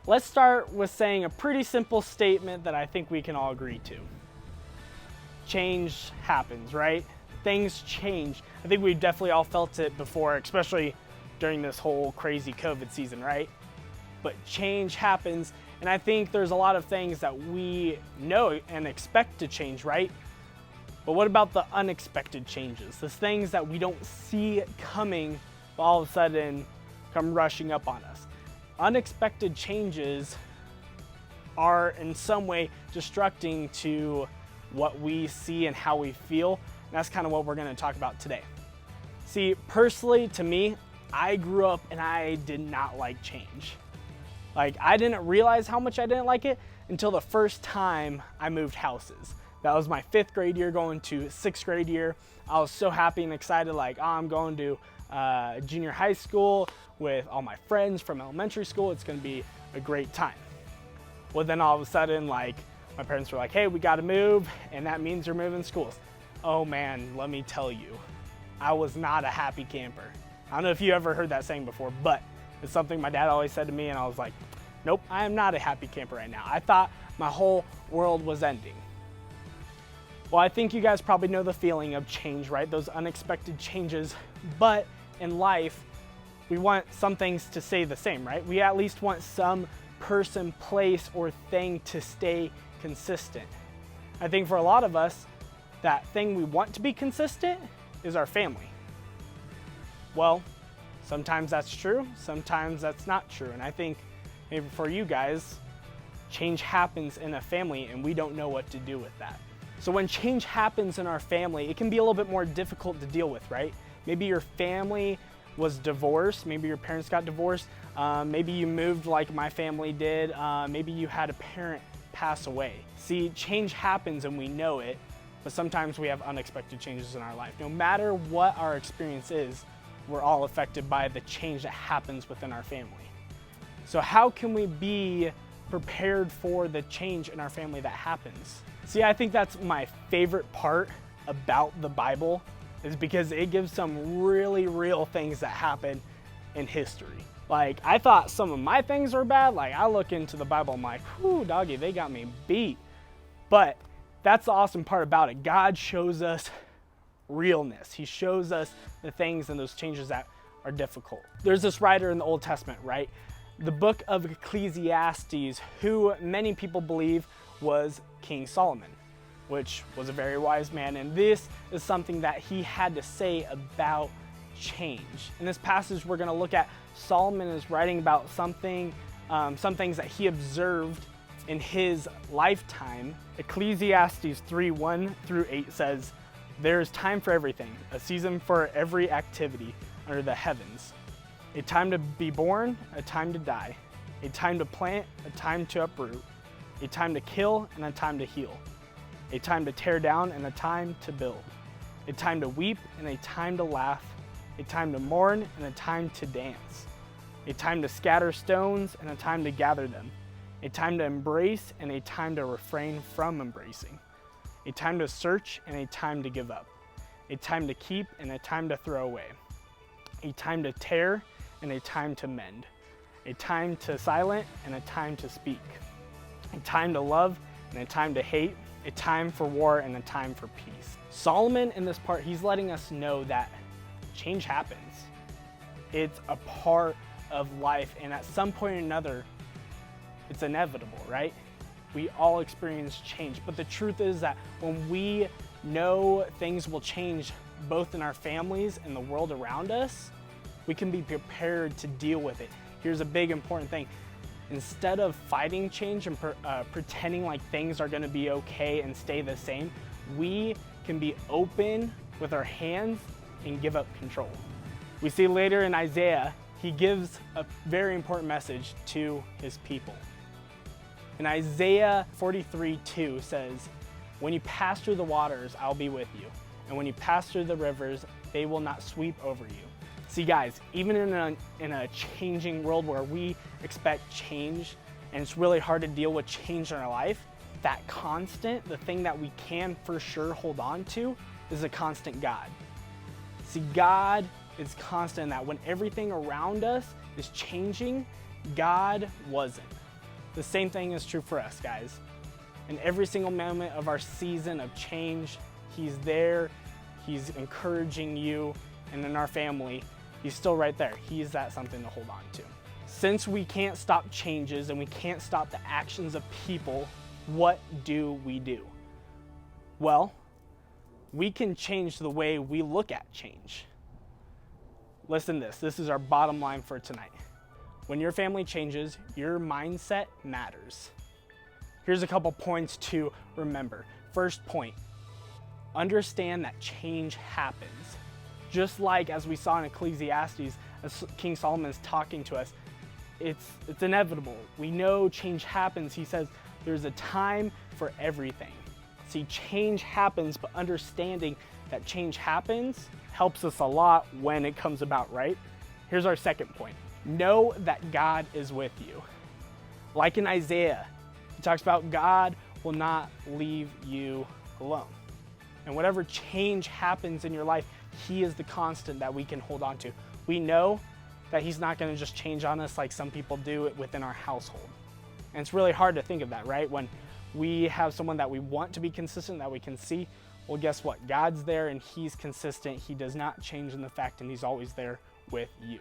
Let's start with saying a pretty simple statement that I think we can all agree to. Change happens, right? Things change. I think we've definitely all felt it before, especially during this whole crazy COVID season, right? But change happens, and I think there's a lot of things that we know and expect to change, right? But what about the unexpected changes? The things that we don't see coming, but all of a sudden come rushing up on us. Unexpected changes are in some way destructing to what we see and how we feel. And that's kind of what we're going to talk about today. See, personally, to me, I grew up and I did not like change. Like, I didn't realize how much I didn't like it until the first time I moved houses. That was my 5th grade year going to 6th grade year. I was so happy and excited, like, oh, I'm going to junior high school with all my friends from elementary school. It's gonna be a great time. Well, then all of a sudden, like, my parents were like, hey, we gotta move, and that means you're moving schools. Oh man, let me tell you, I was not a happy camper. I don't know if you ever heard that saying before, but it's something my dad always said to me, and I was like, nope, I am not a happy camper right now. I thought my whole world was ending. Well, I think you guys probably know the feeling of change, right? Those unexpected changes, but in life, we want some things to stay the same, right? We at least want some person, place, or thing to stay consistent. I think for a lot of us, that thing we want to be consistent is our family. Well, sometimes that's true, sometimes that's not true. And I think maybe for you guys, change happens in a family and we don't know what to do with that. So when change happens in our family, it can be a little bit more difficult to deal with, right? Maybe your family was divorced, maybe your parents got divorced, maybe you moved like my family did, maybe you had a parent pass away. See, change happens and we know it, but sometimes we have unexpected changes in our life. No matter what our experience is, we're all affected by the change that happens within our family. So how can we be prepared for the change in our family that happens? See, I think that's my favorite part about the Bible, is because it gives some really real things that happen in history. Like, I thought some of my things were bad. Like, I look into the Bible, I'm like, whew, doggy, they got me beat. But that's the awesome part about it. God shows us realness. He shows us the things and those changes that are difficult. There's this writer in the Old Testament, right? The book of Ecclesiastes, who many people believe was King Solomon, which was a very wise man. And this is something that he had to say about change. In this passage, we're going to look at Solomon is writing about some things that he observed in his lifetime. Ecclesiastes 3:1-8 says, "There is time for everything, a season for every activity under the heavens. A time to be born, a time to die. A time to plant, a time to uproot. A time to kill, and a time to heal. A time to tear down, and a time to build. A time to weep, and a time to laugh. A time to mourn, and a time to dance. A time to scatter stones, and a time to gather them. A time to embrace, and a time to refrain from embracing. A time to search, and a time to give up. A time to keep, and a time to throw away. A time to tear, and a time to mend. A time to silent, and a time to speak. A time to love, and a time to hate. A time for war, and a time for peace." Solomon, in this part, he's letting us know that change happens. It's a part of life, and at some point or another, it's inevitable, right? We all experience change, but the truth is that when we know things will change both in our families and the world around us, we can be prepared to deal with it. Here's a big important thing. Instead of fighting change and pretending like things are gonna be okay and stay the same, we can be open with our hands and give up control. We see later in Isaiah, he gives a very important message to his people. In Isaiah 43:2 says, "When you pass through the waters, I'll be with you. And when you pass through the rivers, they will not sweep over you." See guys, even in a changing world where we expect change and it's really hard to deal with change in our life, that constant, the thing that we can for sure hold on to, is a constant God. See, God is constant in that when everything around us is changing, God wasn't. The same thing is true for us, guys. In every single moment of our season of change, He's there, He's encouraging you, and in our family, He's still right there. He's that something to hold on to. Since we can't stop changes and we can't stop the actions of people, what do? Well, we can change the way we look at change. Listen to this. This is our bottom line for tonight. When your family changes, your mindset matters. Here's a couple points to remember. First point, understand that change happens. Just like as we saw in Ecclesiastes, as King Solomon's talking to us, it's inevitable. We know change happens. He says there's a time for everything. See, change happens, but understanding that change happens helps us a lot when it comes about, right? Here's our second point. Know that God is with you. Like in Isaiah, he talks about God will not leave you alone. And whatever change happens in your life, He is the constant that we can hold on to. We know that He's not going to just change on us like some people do it within our household. And it's really hard to think of that, right? When we have someone that we want to be consistent, that we can see, well, guess what? God's there and He's consistent. He does not change in the fact, and He's always there with you.